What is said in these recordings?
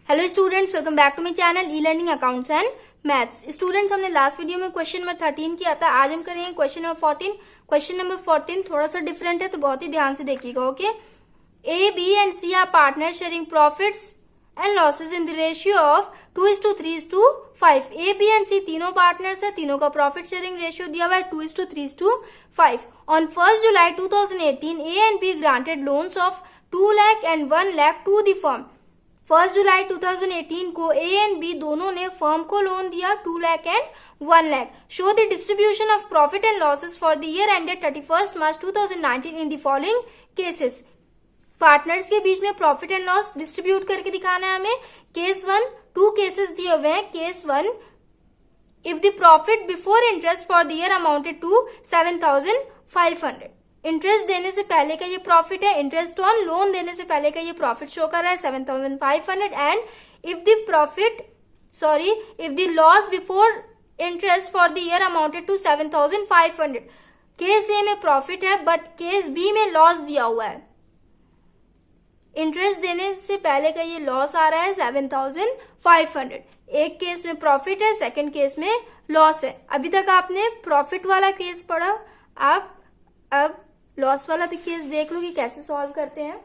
Hello students, welcome back to my channel e learning accounts and maths. Students, हमने last video में question number 13 किया था। आज हम करेंगे क्वेश्चन नंबर 14। क्वेश्चन नंबर 14 थोड़ा सा डिफरेंट है, तो बहुत ही ध्यान से देखिएगा। Okay, A, B and C are partner sharing profits and losses in the ratio of 2:3:5। A, B and C तीनों पार्टनर्स है, तीनों का प्रॉफिट शेयरिंग रेशियो दिया हुआ है 2:3:5। On 1 July 2018, A and B granted loans of 2 lakh and 1 lakh to the firm. 1 जुलाई 2018 को ए and B दोनों ने फर्म को लोन दिया 2 lakh and 1 lakh. Show the distribution of profit and losses for the year ended 31 March 2019 in the following cases. Partners के बीच में profit and loss distribute करके दिखाना है हमें। केस 1, 2 केसेस दिए हुए हैं। Case 1, if the profit before interest for the year amounted to 7,500। Interest देने से पहले का ये प्रॉफिट है, इंटरेस्ट ऑन लोन देने से पहले का ये प्रॉफिट शो कर रहा है 7,500। And if the loss before interest for the year amounted to 7,500। Case A में प्रॉफिट है बट केस बी में लॉस दिया हुआ है। इंटरेस्ट देने से पहले का ये लॉस आ रहा है 7,500। एक केस में प्रॉफिट है, सेकंड केस में लॉस है। अभी तक आपने प्रॉफिट वाला केस पढ़ा, आप अब लॉस वाला भी केस देख लो कि कैसे सॉल्व करते हैं।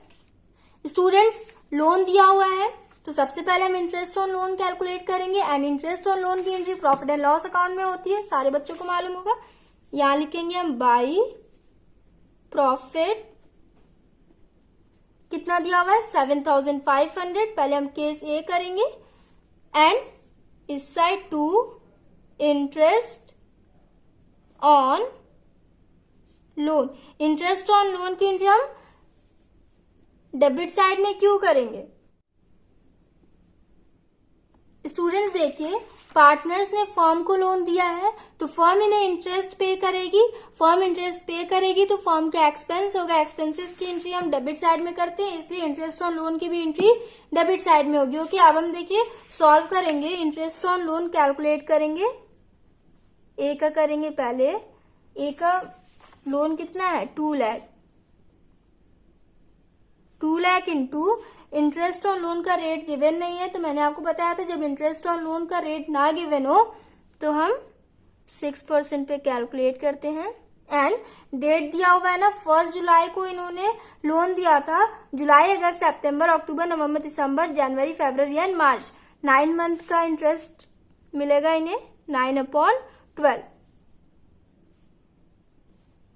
स्टूडेंट्स, लोन दिया हुआ है तो सबसे पहले हम इंटरेस्ट ऑन लोन कैलकुलेट करेंगे। एंड इंटरेस्ट ऑन लोन की entry profit and loss account में होती है, सारे बच्चों को मालूम होगा। यहां लिखेंगे हम बाई प्रॉफिट, कितना दिया हुआ है 7,500। पहले हम केस ए करेंगे एंड इस side to interest on loan. Interest on loan की एंट्री हम डेबिट साइड में क्यों करेंगे? स्टूडेंट्स देखिए, पार्टनर्स ने फर्म को लोन दिया है तो फर्म इन्हें इंटरेस्ट पे करेगी। फर्म इंटरेस्ट पे करेगी तो फर्म का एक्सपेंस होगा, एक्सपेंसेस की एंट्री हम डेबिट साइड में करते हैं, इसलिए इंटरेस्ट ऑन लोन की भी एंट्री डेबिट साइड में होगी। ओके, अब हम देखिए सॉल्व करेंगे। इंटरेस्ट ऑन लोन कैलकुलेट करेंगे। ए का करेंगे पहले। ए का लोन कितना है 2 lakh. 2 lakh into interest on loan का रेट गिवन नहीं है, तो मैंने आपको बताया था जब इंटरेस्ट ऑन लोन का रेट ना गिवन हो तो हम 6% पे कैलकुलेट करते हैं। एंड डेट दिया हुआ है ना, 1 जुलाई को इन्होंने लोन दिया था। जुलाई, अगस्त, सितंबर, अक्टूबर, नवंबर, दिसंबर, जनवरी, फरवरी एंड मार्च, 9 मंथ का इंटरेस्ट मिलेगा इन्हें 9/12।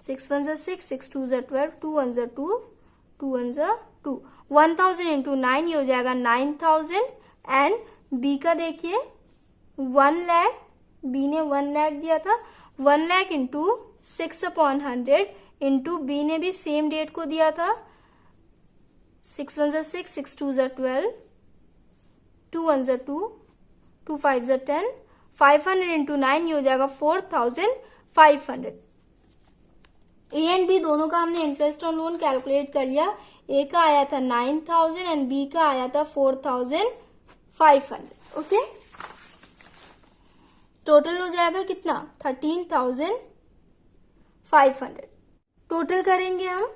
6 1 6, 6 2 12, 2 1 2, 2 1 2। 1,000 इंटू 9 ये हो जाएगा 9,000। एंड बी का देखिए 1 लाख, बी ने 1 लाख दिया था। 1 लाख इंटू 6/100 इंटू बी ने भी सेम डेट को दिया था। 6 1 6, 6 2 12, 2 1 2, 2 5 10। 500 इंटू 9 ये हो जाएगा 4,500। ए एंड बी दोनों का हमने इंटरेस्ट ऑन लोन कैलकुलेट कर लिया। ए का आया था 9,000 एंड बी का आया था 4,500। ओके, टोटल हो जाएगा कितना 13,500। टोटल करेंगे हम,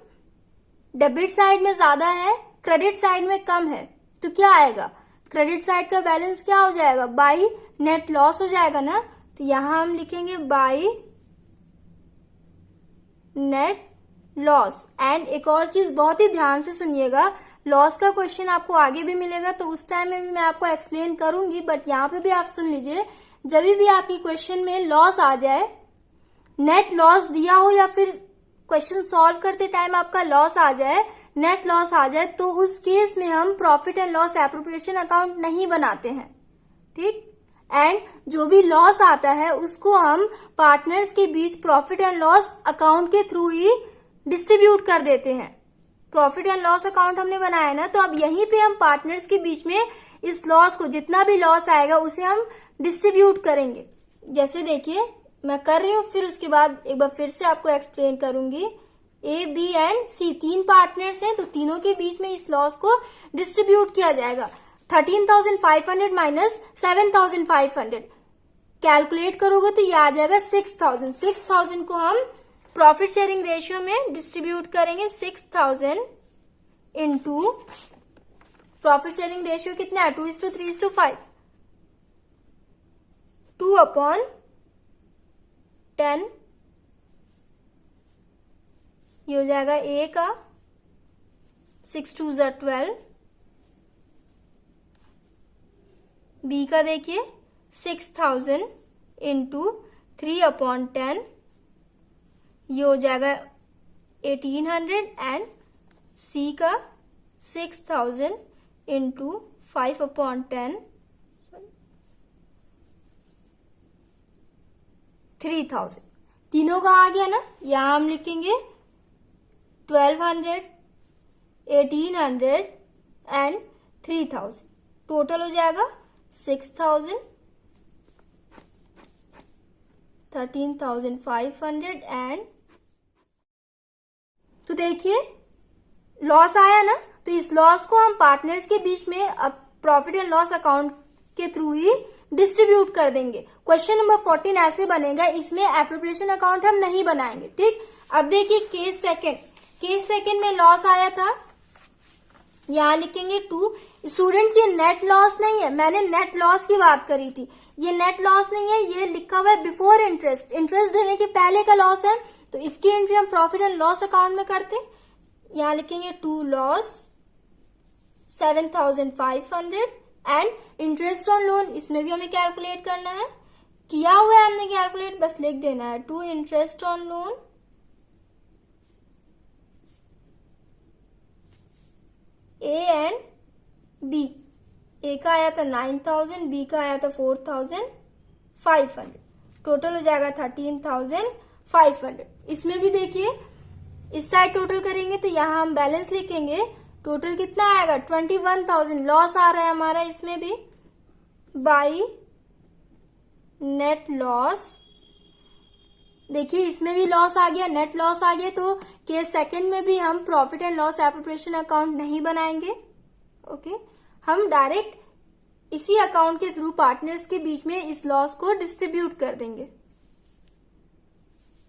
डेबिट साइड में ज्यादा है, क्रेडिट साइड में कम है, तो क्या आएगा? क्रेडिट साइड का बैलेंस क्या हो जाएगा? बाई नेट लॉस हो जाएगा ना, तो यहां हम लिखेंगे बाई नेट लॉस। एंड एक और चीज बहुत ही ध्यान से सुनिएगा, लॉस का क्वेश्चन आपको आगे भी मिलेगा तो उस टाइम में भी मैं आपको एक्सप्लेन करूंगी, बट यहाँ पे भी आप सुन लीजिए। जब भी आपकी क्वेश्चन में लॉस आ जाए, नेट लॉस दिया हो या फिर क्वेश्चन सॉल्व करते टाइम आपका लॉस आ जाए, नेट लॉस आ जाए, तो उस केस में हम profit and loss appropriation account नहीं बनाते हैं। ठीक, एंड जो भी लॉस आता है उसको हम पार्टनर्स के बीच प्रॉफिट एंड लॉस अकाउंट के थ्रू ही डिस्ट्रीब्यूट कर देते हैं। प्रॉफिट एंड लॉस अकाउंट हमने बनाया ना, तो अब यहीं पे हम पार्टनर्स के बीच में इस लॉस को, जितना भी लॉस आएगा उसे हम डिस्ट्रीब्यूट करेंगे। जैसे देखिए मैं कर रही हूँ, फिर उसके बाद एक बार फिर से आपको एक्सप्लेन करूंगी। ए, बी एंड सी तीन पार्टनर्स हैं, तो तीनों के बीच में इस लॉस को डिस्ट्रीब्यूट किया जाएगा। 13,500 माइनस 7,500 कैलकुलेट करोगे तो ये आ जाएगा 6,000। 6,000 को हम प्रॉफिट शेयरिंग रेशियो में डिस्ट्रीब्यूट करेंगे। 6,000 इंटू प्रॉफिट शेयरिंग रेशियो कितना है 2:3:5, 2/10, ये हो जाएगा ए का 6×2 = 12, बी का देखिए 6000 इंटू 3/10, ये हो जाएगा 1800 एंड सी का 6000 इंटू 5/10 3000। तीनों का आ गया ना, यहां हम लिखेंगे 1200, 1800 एंड 3000, टोटल हो जाएगा 6000, 13,500 एंड, तो देखिए लॉस आया ना, तो इस लॉस को हम पार्टनर्स के बीच में प्रॉफिट एंड लॉस अकाउंट के थ्रू ही डिस्ट्रीब्यूट कर देंगे। क्वेश्चन नंबर 14 ऐसे बनेगा, इसमें एप्रोप्रिएशन अकाउंट हम नहीं बनाएंगे। ठीक, अब देखिए केस सेकंड में लॉस आया था, यहां लिखेंगे 2। स्टूडेंट्स ये नेट लॉस नहीं है, मैंने नेट लॉस की बात करी थी, ये नेट लॉस नहीं है, ये लिखा हुआ है बिफोर इंटरेस्ट, इंटरेस्ट देने के पहले का लॉस है, तो इसकी एंट्री हम प्रॉफिट एंड लॉस अकाउंट में करते हैं। यहां लिखेंगे 2 loss 7,500 and interest on loan, इसमें भी हमें कैलकुलेट करना है, किया हुआ है हमने कैलकुलेट, बस लिख देना है 2 interest on loan A and B. A का आया था 9,000, बी का आया था 4,500, टोटल हो जाएगा 13,500। इसमें भी देखिए इस साइड टोटल करेंगे तो यहां हम बैलेंस लिखेंगे, टोटल कितना आएगा 21,000, लॉस आ रहा है हमारा इसमें भी, बाई नेट लॉस। देखिए इसमें भी लॉस आ गया, नेट लॉस आ गया, तो केस सेकंड में भी हम profit and loss appropriation account नहीं बनाएंगे। ओके, हम डायरेक्ट इसी अकाउंट के थ्रू पार्टनर्स के बीच में इस लॉस को डिस्ट्रीब्यूट कर देंगे।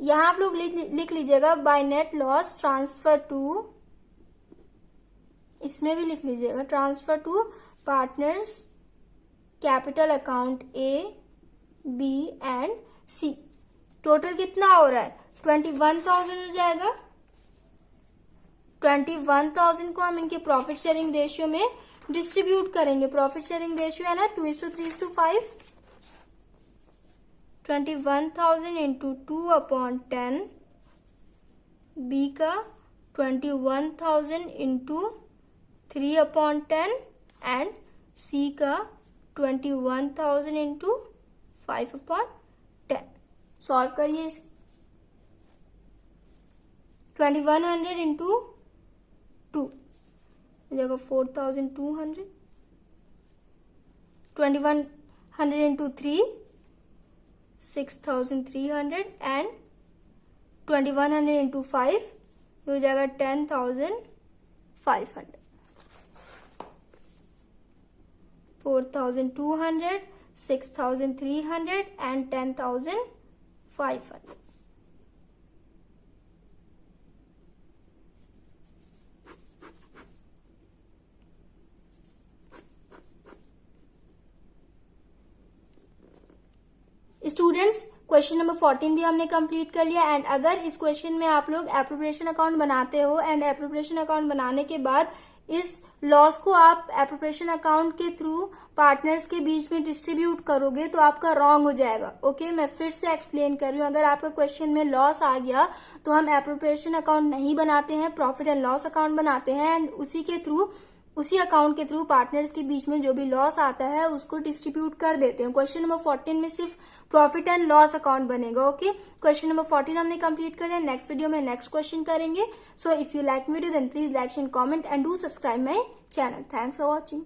यहां आप लोग लिख लीजिएगा by net loss transfer to, इसमें भी लिख लीजिएगा transfer to partners capital account A, B and C. Total कितना हो रहा है 21,000 हो जाएगा। 21,000 को हम इनके प्रॉफिट शेयरिंग रेशियो में डिस्ट्रीब्यूट करेंगे। प्रॉफिट शेयरिंग रेशियो है ना 2:3:5, 21,000 इंटू 2/10, बी का 21,000 इंटू 3/10 एंड सी का 21,000 इंटू 5/10। सॉल्व करिए इसे, 2100 इंटू 2 हो जाएगा 4,200, 2100 इंटू 3 6,300 एंड 2100 इंटू 5 हो जाएगा 10,500, 4,200, 6,300 एंड 10,500। स्टूडेंट्स क्वेश्चन नंबर 14 भी हमने कंप्लीट कर लिया। एंड अगर इस क्वेश्चन में आप लोग एप्रोप्रिएशन अकाउंट बनाते हो एंड एप्रोप्रिएशन अकाउंट बनाने के बाद इस लॉस को आप एप्रोप्रिएशन अकाउंट के थ्रू पार्टनर्स के बीच में डिस्ट्रीब्यूट करोगे तो आपका रॉन्ग हो जाएगा। ओके, मैं फिर से एक्सप्लेन कर रही हूँ। अगर आपका क्वेश्चन में लॉस आ गया तो हम एप्रोप्रिएशन अकाउंट नहीं बनाते हैं, प्रॉफिट एंड लॉस अकाउंट बनाते हैं एंड उसी अकाउंट के थ्रू पार्टनर्स के बीच में जो भी लॉस आता है उसको डिस्ट्रीब्यूट कर देते हैं। क्वेश्चन नंबर 14 में सिर्फ प्रॉफिट एंड लॉस अकाउंट बनेगा। ओके, क्वेश्चन नंबर 14 हमने कंप्लीट कर लिया। नेक्स्ट वीडियो में नेक्स्ट क्वेश्चन करेंगे। So if you like video then please like share comment and do subscribe my channel. Thanks for watching.